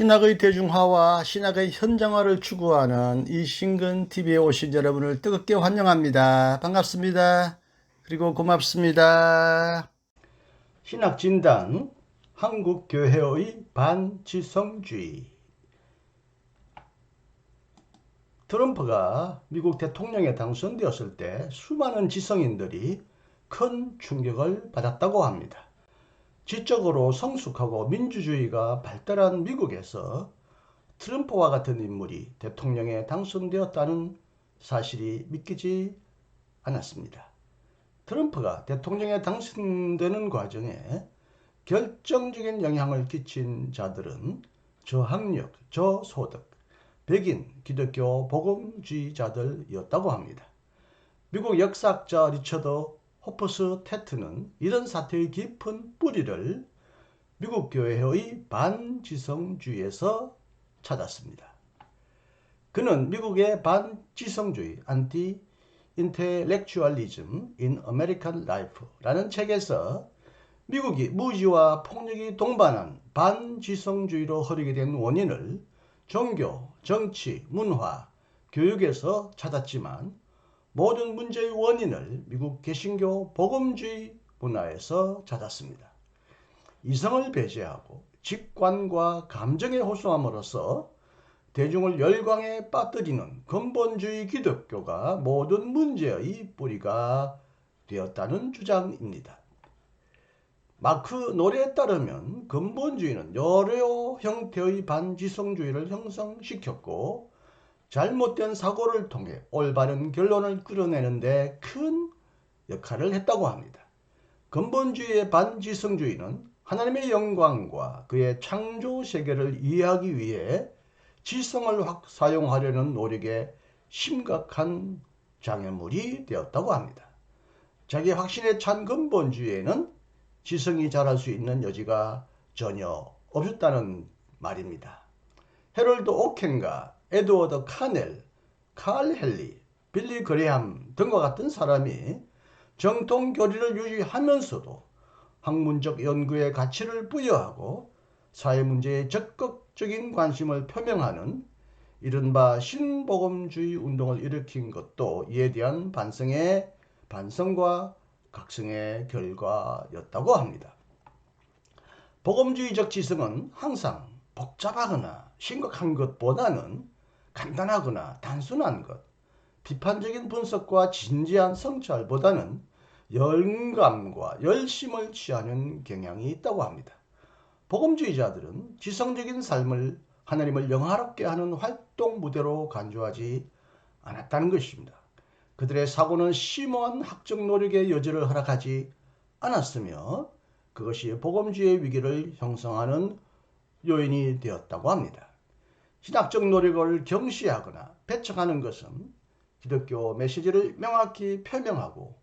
신학의 대중화와 신학의 현장화를 추구하는 이신근TV에 오신 여러분을 뜨겁게 환영합니다. 반갑습니다. 그리고 고맙습니다. 신학진단, 한국교회의 반지성주의. 트럼프가 미국 대통령에 당선되었을 때 수많은 지성인들이 큰 충격을 받았다고 합니다. 지적으로 성숙하고 민주주의가 발달한 미국에서 트럼프와 같은 인물이 대통령에 당선되었다는 사실이 믿기지 않았습니다. 트럼프가 대통령에 당선되는 과정에 결정적인 영향을 끼친 자들은 저학력, 저소득, 백인, 기독교 복음주의자들이었다고 합니다. 미국 역사학자 리처드 호프스 테트는 이런 사태의 깊은 뿌리를 미국 교회의 반지성주의에서 찾았습니다. 그는 미국의 반지성주의 (Anti-Intellectualism in American Life)라는 책에서 미국이 무지와 폭력이 동반한 반지성주의로 흐르게 된 원인을 종교, 정치, 문화, 교육에서 찾았지만 모든 문제의 원인을 미국 개신교 복음주의 문화에서 찾았습니다. 이성을 배제하고 직관과 감정에 호소함으로써 대중을 열광에 빠뜨리는 근본주의 기독교가 모든 문제의 뿌리가 되었다는 주장입니다. 마크 노레에 따르면 근본주의는 여러 형태의 반지성주의를 형성시켰고 잘못된 사고를 통해 올바른 결론을 끌어내는 데 큰 역할을 했다고 합니다. 근본주의의 반지성주의는 하나님의 영광과 그의 창조 세계를 이해하기 위해 지성을 사용하려는 노력에 심각한 장애물이 되었다고 합니다. 자기 확신에 찬 근본주의에는 지성이 자랄 수 있는 여지가 전혀 없었다는 말입니다. 해럴드 오켄가, 에드워드 카넬, 칼 헨리, 빌리 그레함 등과 같은 사람이 정통 교리를 유지하면서도 학문적 연구의 가치를 부여하고 사회 문제에 적극적인 관심을 표명하는 이른바 신복음주의 운동을 일으킨 것도 이에 대한 반성과 각성의 결과였다고 합니다. 복음주의적 지성은 항상 복잡하거나 심각한 것보다는 간단하거나 단순한 것, 비판적인 분석과 진지한 성찰보다는 영감과 열심을 취하는 경향이 있다고 합니다. 복음주의자들은 지성적인 삶을 하나님을 영화롭게 하는 활동 무대로 간주하지 않았다는 것입니다. 그들의 사고는 심오한 학적 노력의 여지를 허락하지 않았으며 그것이 복음주의의 위기를 형성하는 요인이 되었다고 합니다. 신학적 노력을 경시하거나 배척하는 것은 기독교 메시지를 명확히 표명하고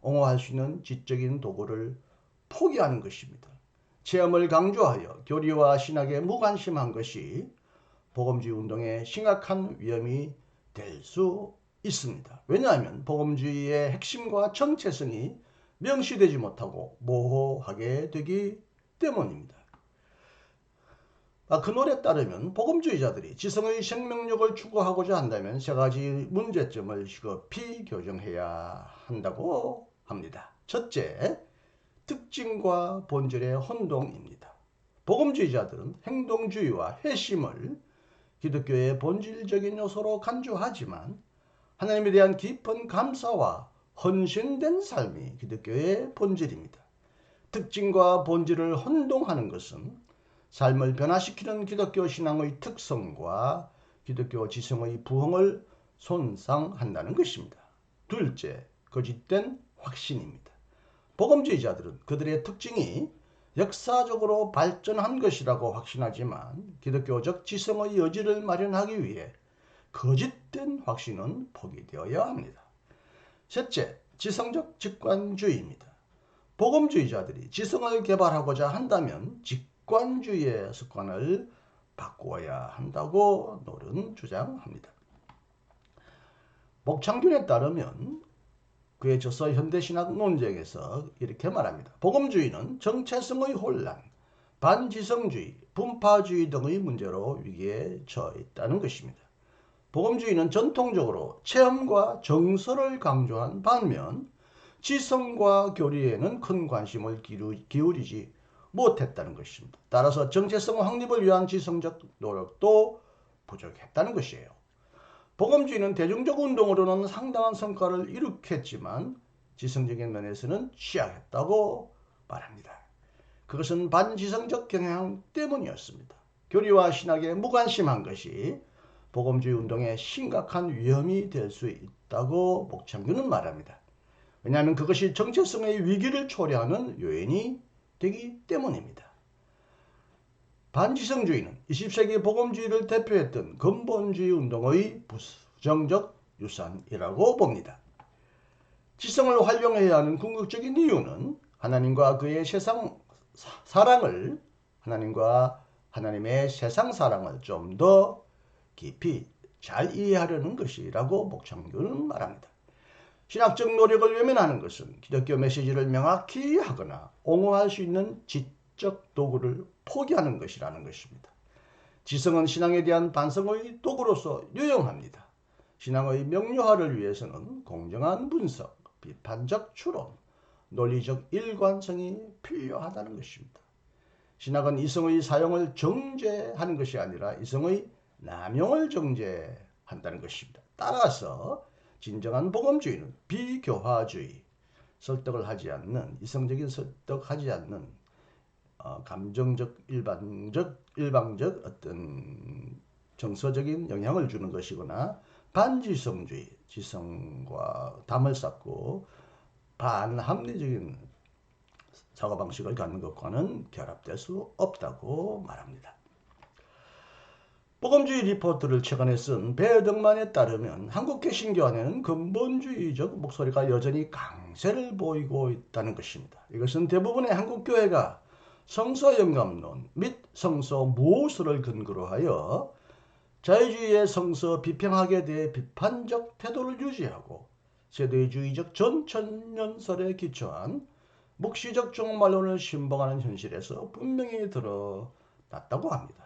옹호할 수 있는 지적인 도구를 포기하는 것입니다. 체험을 강조하여 교리와 신학에 무관심한 것이 복음주의 운동의 심각한 위험이 될 수 있습니다. 왜냐하면 복음주의의 핵심과 정체성이 명시되지 못하고 모호하게 되기 때문입니다. 그 노래에 따르면 복음주의자들이 지성의 생명력을 추구하고자 한다면 세 가지 문제점을 시급히 교정해야 한다고 합니다. 첫째, 특징과 본질의 혼동입니다. 복음주의자들은 행동주의와 회심을 기독교의 본질적인 요소로 간주하지만 하나님에 대한 깊은 감사와 헌신된 삶이 기독교의 본질입니다. 특징과 본질을 혼동하는 것은 삶을 변화시키는 기독교 신앙의 특성과 기독교 지성의 부흥을 손상한다는 것입니다. 둘째, 거짓된 확신입니다. 복음주의자들은 그들의 특징이 역사적으로 발전한 것이라고 확신하지만 기독교적 지성의 여지를 마련하기 위해 거짓된 확신은 포기되어야 합니다. 셋째, 지성적 직관주의입니다. 복음주의자들이 지성을 개발하고자 한다면 직관주의의 습관을 바꾸어야 한다고 노른 주장합니다. 목창균에 따르면 그의 저서 현대신학 논쟁에서 이렇게 말합니다. 복음주의는 정체성의 혼란, 반지성주의, 분파주의 등의 문제로 위기에 처해 있다는 것입니다. 복음주의는 전통적으로 체험과 정서를 강조한 반면 지성과 교리에는 큰 관심을 기울이지 못했다는 것입니다. 따라서 정체성 확립을 위한 지성적 노력도 부족했다는 것이에요. 복음주의는 대중적 운동으로는 상당한 성과를 이룩했지만 지성적인 면에서는 취약했다고 말합니다. 그것은 반지성적 경향 때문이었습니다. 교리와 신학에 무관심한 것이 복음주의 운동에 심각한 위험이 될 수 있다고 목창규는 말합니다. 왜냐하면 그것이 정체성의 위기를 초래하는 요인이 되기 때문입니다. 반지성주의는 20세기 복음주의를 대표했던 근본주의 운동의 부정적 유산이라고 봅니다. 지성을 활용해야 하는 궁극적인 이유는 하나님과 하나님의 세상 사랑을 좀 더 깊이 잘 이해하려는 것이라고 목창교는 말합니다. 신학적 노력을 외면하는 것은 기독교 메시지를 명확히 하거나 옹호할 수 있는 지적 도구를 포기하는 것이라는 것입니다. 지성은 신앙에 대한 반성의 도구로서 유용합니다. 신앙의 명료화를 위해서는 공정한 분석, 비판적 추론, 논리적 일관성이 필요하다는 것입니다. 신학은 이성의 사용을 정죄하는 것이 아니라 이성의 남용을 정죄한다는 것입니다. 따라서 진정한 복음주의는 비교화주의, 설득을 하지 않는, 이성적인 설득하지 않는 감정적 일방적 어떤 정서적인 영향을 주는 것이거나 반지성주의, 지성과 담을 쌓고 반합리적인 사고방식을 갖는 것과는 결합될 수 없다고 말합니다. 복음주의 리포트를 최근에 쓴 배덕만에 따르면 한국 개신교 안에는 근본주의적 목소리가 여전히 강세를 보이고 있다는 것입니다. 이것은 대부분의 한국 교회가 성서 영감론 및 성서 모술을 근거로 하여 자유주의의 성서 비평학에 대해 비판적 태도를 유지하고 세대주의적 전천년설에 기초한 묵시적 종말론을 신봉하는 현실에서 분명히 드러났다고 합니다.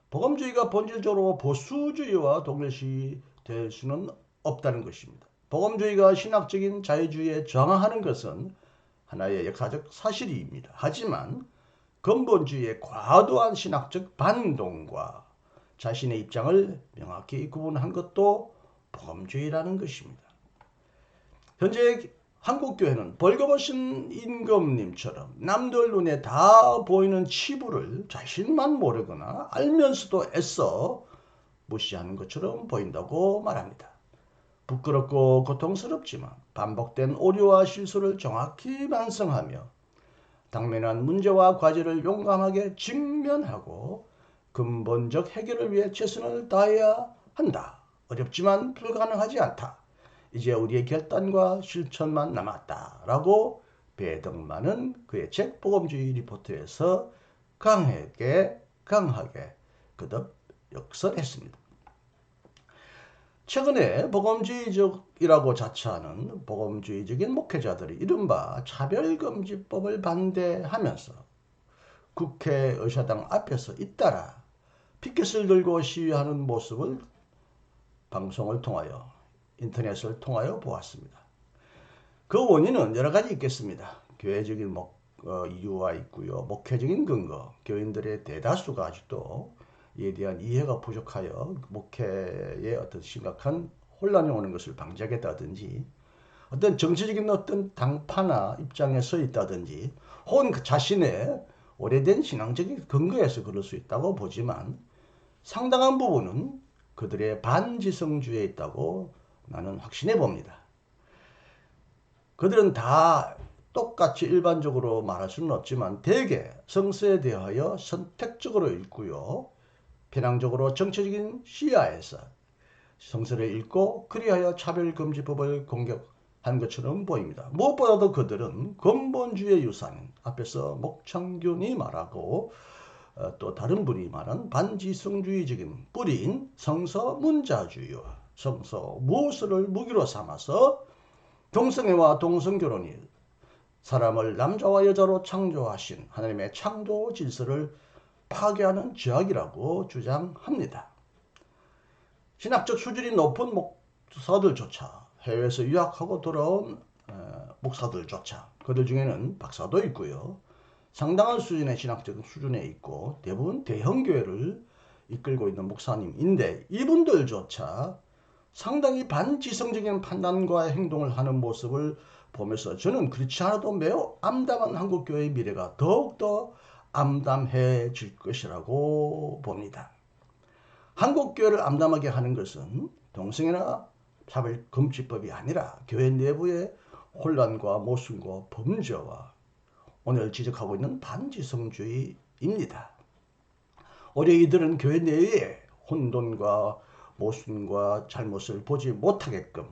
복음주의가 본질적으로 보수주의와 동일시 될 수는 없다는 것입니다. 복음주의가 신학적인 자유주의에 저항하는 것은 하나의 역사적 사실입니다. 하지만 근본주의의 과도한 신학적 반동과 자신의 입장을 명확히 구분한 것도 복음주의라는 것입니다. 현재 한국교회는 벌거벗은 임금님처럼 남들 눈에 다 보이는 치부를 자신만 모르거나 알면서도 애써 무시하는 것처럼 보인다고 말합니다. 부끄럽고 고통스럽지만 반복된 오류와 실수를 정확히 반성하며 당면한 문제와 과제를 용감하게 직면하고 근본적 해결을 위해 최선을 다해야 한다. 어렵지만 불가능하지 않다. 이제 우리의 결단과 실천만 남았다라고 배덕만은 그의 책 복음주의 리포트에서 강하게 거듭 역설했습니다. 최근에 복음주의적이라고 자처하는 복음주의적인 목회자들이 이른바 차별금지법을 반대하면서 국회 의사당 앞에서 잇따라 피켓을 들고 시위하는 모습을 방송을 통하여 인터넷을 통하여 보았습니다. 그 원인은 여러 가지 있겠습니다. 교회적인 이유가 있고요. 목회적인 근거, 교인들의 대다수가 아직도 이에 대한 이해가 부족하여 목회에 어떤 심각한 혼란이 오는 것을 방지하겠다든지 어떤 정치적인 어떤 당파나 입장에 서 있다든지 혹은 그 자신의 오래된 신앙적인 근거에서 그럴 수 있다고 보지만 상당한 부분은 그들의 반지성주의에 있다고 나는 확신해 봅니다. 그들은 다 똑같이 일반적으로 말할 수는 없지만 대개 성서에 대하여 선택적으로 읽고요. 편향적으로 정치적인 시야에서 성서를 읽고 그리하여 차별금지법을 공격한 것처럼 보입니다. 무엇보다도 그들은 근본주의 유산 앞에서 목창균이 말하고 또 다른 분이 말한 반지성주의적인 뿌리인 성서 문자주의와 성서 모술을 무기로 삼아서 동성애와 동성결혼이 사람을 남자와 여자로 창조하신 하나님의 창조 질서를 파괴하는 죄악이라고 주장합니다. 신학적 수준이 높은 목사들조차, 해외에서 유학하고 돌아온 목사들조차, 그들 중에는 박사도 있고요. 상당한 수준의 신학적 수준에 있고 대부분 대형교회를 이끌고 있는 목사님인데, 이분들조차 상당히 반지성적인 판단과 행동을 하는 모습을 보면서 저는 그렇지 않아도 매우 암담한 한국교회의 미래가 더욱더 암담해질 것이라고 봅니다. 한국교회를 암담하게 하는 것은 동성애나 차별금지법이 아니라 교회 내부의 혼란과 모순과 범죄와 오늘 지적하고 있는 반지성주의입니다. 오히려 이들은 교회 내에 혼돈과 모순과 잘못을 보지 못하게끔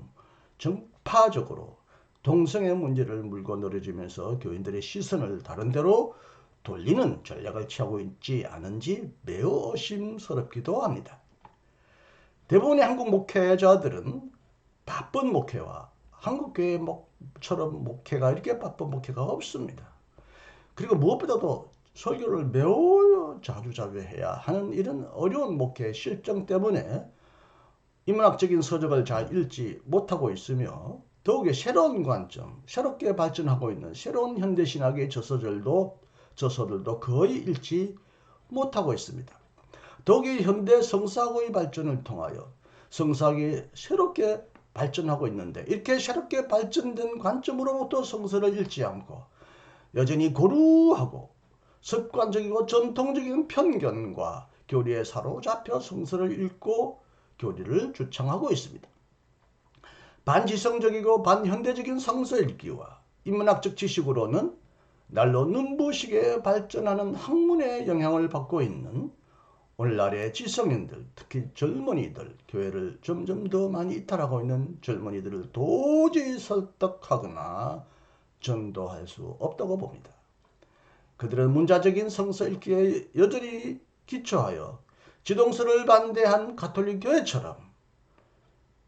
정파적으로 동성애 문제를 물고 늘어지면서 교인들의 시선을 다른 데로 돌리는 전략을 취하고 있지 않은지 매우 의심스럽기도 합니다. 대부분의 한국 목회자들은 바쁜 목회와 한국교회처럼 목회가 이렇게 바쁜 목회가 없습니다. 그리고 무엇보다도 설교를 매우 자주 해야 하는 이런 어려운 목회 실정 때문에 인문학적인 서적을 잘 읽지 못하고 있으며, 더욱이 새로운 관점, 새롭게 발전하고 있는 새로운 현대신학의 저서들도 거의 읽지 못하고 있습니다. 더욱이 현대 성사학의 발전을 통하여 성사학이 새롭게 발전하고 있는데, 이렇게 새롭게 발전된 관점으로부터 성서를 읽지 않고 여전히 고루하고 습관적이고 전통적인 편견과 교리에 사로잡혀 성서를 읽고 교리를 주창하고 있습니다. 반지성적이고 반현대적인 성서 읽기와 인문학적 지식으로는 날로 눈부시게 발전하는 학문의 영향을 받고 있는 오늘날의 지성인들, 특히 젊은이들, 교회를 점점 더 많이 이탈하고 있는 젊은이들을 도저히 설득하거나 전도할 수 없다고 봅니다. 그들은 문자적인 성서 읽기에 여전히 기초하여 지동설을 반대한 가톨릭 교회처럼,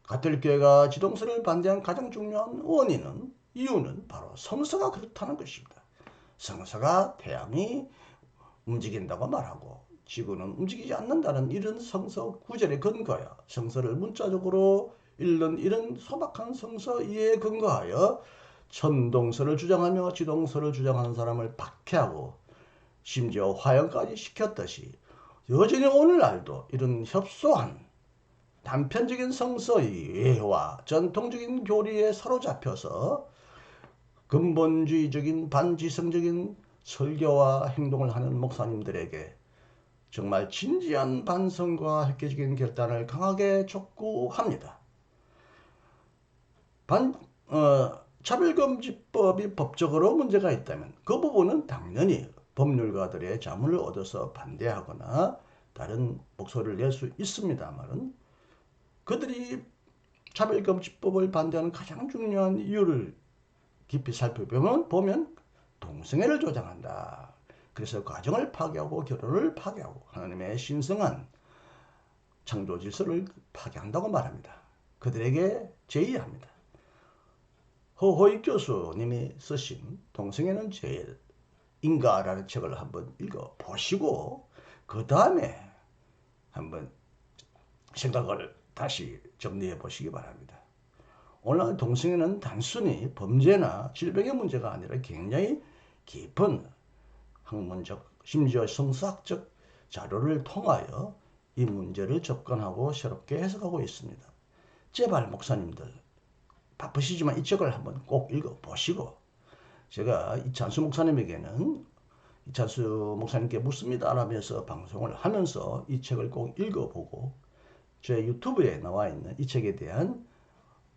가톨릭 교회가 지동설을 반대한 가장 중요한 이유는 바로 성서가 그렇다는 것입니다. 성서가 태양이 움직인다고 말하고 지구는 움직이지 않는다는 이런 성서 구절에 근거하여 성서를 문자적으로 읽는 이런 소박한 성서 이해에 근거하여 천동설을 주장하며 지동설을 주장하는 사람을 박해하고 심지어 화형까지 시켰듯이, 여전히 오늘날도 이런 협소한 단편적인 성서 이해와 전통적인 교리에 사로잡혀서 근본주의적인 반지성적인 설교와 행동을 하는 목사님들에게 정말 진지한 반성과 획기적인 결단을 강하게 촉구합니다. 차별금지법이 법적으로 문제가 있다면 그 부분은 당연히 법률가들의 자문을 얻어서 반대하거나 다른 목소리를 낼 수 있습니다만, 그들이 차별금지법을 반대하는 가장 중요한 이유를 깊이 살펴보면 동성애를 조장한다. 그래서 가정을 파괴하고 결혼을 파괴하고 하나님의 신성한 창조 질서를 파괴한다고 말합니다. 그들에게 제의합니다. 허호익 교수님이 쓰신 동성애는 죄인가라는 책을 한번 읽어보시고 그 다음에 한번 생각을 다시 정리해 보시기 바랍니다. 오늘 동성애는 단순히 범죄나 질병의 문제가 아니라 굉장히 깊은 학문적, 심지어 성서학적 자료를 통하여 이 문제를 접근하고 새롭게 해석하고 있습니다. 제발 목사님들 바쁘시지만 이 책을 한번 꼭 읽어보시고, 제가 이찬수 목사님에게는 이찬수 목사님께 묻습니다 라면서 방송을 하면서 이 책을 꼭 읽어보고 제 유튜브에 나와 있는 이 책에 대한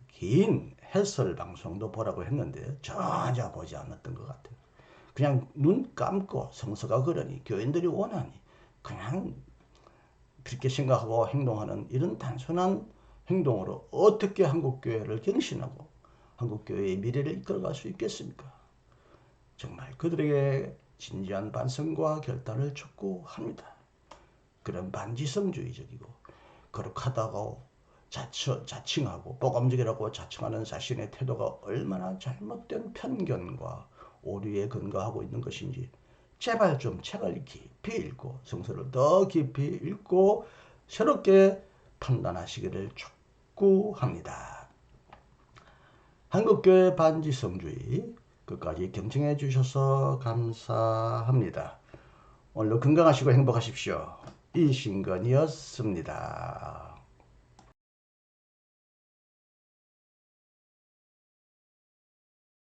긴 해설 방송도 보라고 했는데 전혀 보지 않았던 것 같아요. 그냥 눈 감고 성서가 그러니 교인들이 원하니 그냥 그렇게 생각하고 행동하는 이런 단순한 행동으로 어떻게 한국교회를 경신하고 한국교회의 미래를 이끌어갈 수 있겠습니까? 정말 그들에게 진지한 반성과 결단을 촉구합니다. 그런 반지성주의적이고 거룩하다고 자칭하고 복음적이라고 자칭하는 자신의 태도가 얼마나 잘못된 편견과 오류에 근거하고 있는 것인지 제발 좀 책을 깊이 읽고 성서를 더 깊이 읽고 새롭게 판단하시기를 촉구합니다. 한국교회 반지성주의 끝까지 경청해 주셔서 감사합니다. 오늘도 건강하시고 행복하십시오. 이신건이었습니다.